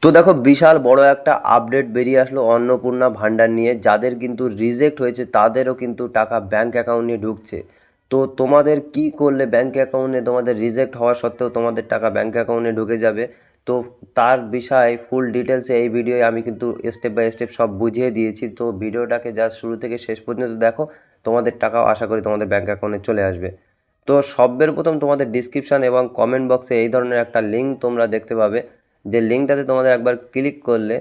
তো দেখো বিশাল বড় একটা আপডেট বেরিয়ে আসলো অন্নপূর্ণা ভান্ডার নিয়ে। যাদের কিন্তু রিজেক্ট হয়েছে তাদেরও কিন্তু টাকা ব্যাংক অ্যাকাউন্টে ঢুকছে। তো তোমাদের কি করলে ব্যাংক অ্যাকাউন্টে তোমাদের রিজেক্ট হওয়া সত্ত্বেও তোমাদের টাকা ব্যাংক অ্যাকাউন্টে ঢুকে যাবে, তো তার বিষয়ে ফুল ডিটেলসে এই ভিডিওয়ে আমি কিন্তু স্টেপ বাই স্টেপ সব বুঝিয়ে দিয়েছি। তো ভিডিওটাকে জাস্ট শুরু থেকে শেষ পর্যন্ত দেখো, তোমাদের টাকাও আশা করি তোমাদের ব্যাংক অ্যাকাউন্টে চলে আসবে। তো সবের প্রথম তোমাদের ডিসক্রিপশান এবং কমেন্ট বক্সে এই ধরনের একটা লিঙ্ক তোমরা দেখতে পাবে, যে লিঙ্কটাতে তোমাদের একবার ক্লিক করলে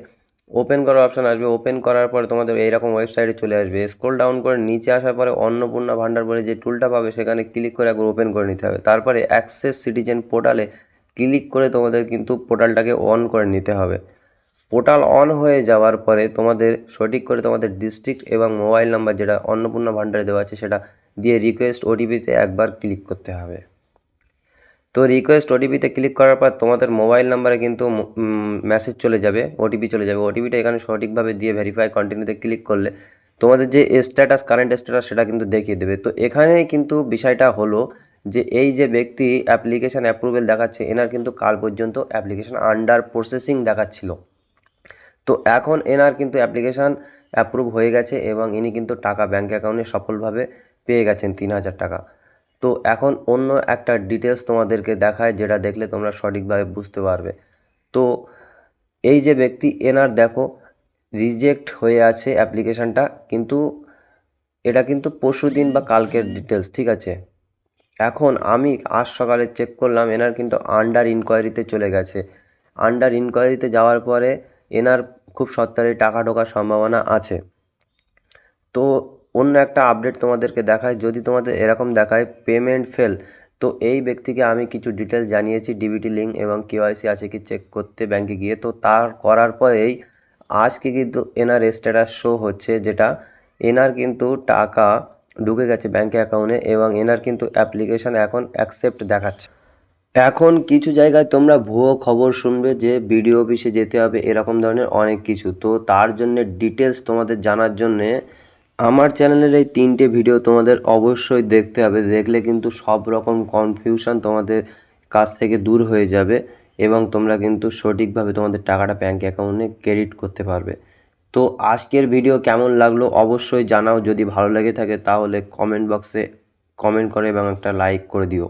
ওপেন করার অপশান আসবে। ওপেন করার পরে তোমাদের এইরকম ওয়েবসাইটে চলে আসবে। স্ক্রল ডাউন করে নিচে আসার পরে অন্নপূর্ণা ভান্ডার বলে যে টুলটা পাবে সেখানে ক্লিক করে একবার ওপেন করে নিতে হবে। তারপরে অ্যাক্সেস সিটিজেন পোর্টালে ক্লিক করে তোমাদের কিন্তু পোর্টালটাকে অন করে নিতে হবে। পোর্টাল অন হয়ে যাওয়ার পরে তোমাদের সঠিক করে তোমাদের ডিস্ট্রিক্ট এবং মোবাইল নাম্বার যেটা অন্নপূর্ণা ভান্ডারে দেওয়া আছে সেটা দিয়ে রিকোয়েস্ট ওটিপিতে একবার ক্লিক করতে হবে। তো রিকোয়েস্ট ওটিপিতে ক্লিক করার পর তোমাদের মোবাইল নাম্বারে কিন্তু মেসেজ চলে যাবে, ওটিপি চলে যাবে। ওটিপিটা এখানে সঠিকভাবে দিয়ে ভেরিফাই কন্টিনিউতে ক্লিক করলে তোমাদের যে স্ট্যাটাস, কারেন্ট স্ট্যাটাস সেটা কিন্তু দেখিয়ে দেবে। তো এখানেই কিন্তু বিষয়টা হলো যে এই যে ব্যক্তি অ্যাপ্লিকেশান অ্যাপ্রুভেল দেখাচ্ছে, এনার কিন্তু কাল পর্যন্ত অ্যাপ্লিকেশান আন্ডার প্রসেসিং দেখাচ্ছিল। তো এখন এনার কিন্তু অ্যাপ্লিকেশান অ্যাপ্রুভ হয়ে গেছে এবং ইনি কিন্তু টাকা ব্যাঙ্ক অ্যাকাউন্টে সফলভাবে পেয়ে গেছেন 3,000 টাকা। তো এখন অন্য একটা ডিটেলস তোমাদেরকে দেখায়, যেটা দেখলে তোমরা সঠিকভাবে বুঝতে পারবে। তো এই যে ব্যক্তি এনার দেখো রিজেক্ট হয়ে আছে অ্যাপ্লিকেশানটা, কিন্তু এটা কিন্তু পরশুদিন বা কালকের ডিটেলস, ঠিক আছে। এখন আমি আজ সকালে চেক করলাম, এনার কিন্তু আন্ডার ইনকোয়ারিতে চলে গেছে। আন্ডার ইনকোয়ারিতে যাওয়ার পরে এনার খুব সত্তরই টাকা ঢোকার সম্ভাবনা আছে। তো অন্য একটা আপডেট তোমাদেরকে দেখায়, যদি তোমাদের এরকম দেখায় পেমেন্ট ফেল, তো এই ব্যক্তিকে আমি কিছু ডিটেলস জানিয়েছি, ডিবিটি লিঙ্ক এবং কেওয়াইসি আছে কি চেক করতে ব্যাংকে গিয়ে। তো তার করার পরেই আজকে কিন্তু এনার স্ট্যাটাস শো হচ্ছে, যেটা এনার কিন্তু টাকা ঢুকে গেছে ব্যাংকে অ্যাকাউন্টে এবং এনার কিন্তু অ্যাপ্লিকেশান এখন অ্যাকসেপ্ট দেখাচ্ছে। এখন কিছু জায়গায় তোমরা ভুয়ো খবর শুনবে যে বিডিও অফিসে যেতে হবে, এরকম ধরনের অনেক কিছু। তো তার জন্য ডিটেলস তোমাদের জানার জন্যে আমার চ্যানেলের এই 3টে ভিডিও তোমাদের অবশ্যই দেখতে হবে। দেখলে কিন্তু সব রকম কনফিউশন তোমাদের কাছ থেকে দূর হয়ে যাবে এবং তোমরা কিন্তু সঠিকভাবে তোমাদের টাকাটা ব্যাঙ্ক অ্যাকাউন্টে ক্রেডিট করতে পারবে। তো আজকের ভিডিও কেমন লাগলো অবশ্যই জানাও। যদি ভালো লেগে থাকে তাহলে কমেন্ট বক্সে কমেন্ট করে এবং একটা লাইক করে দিও।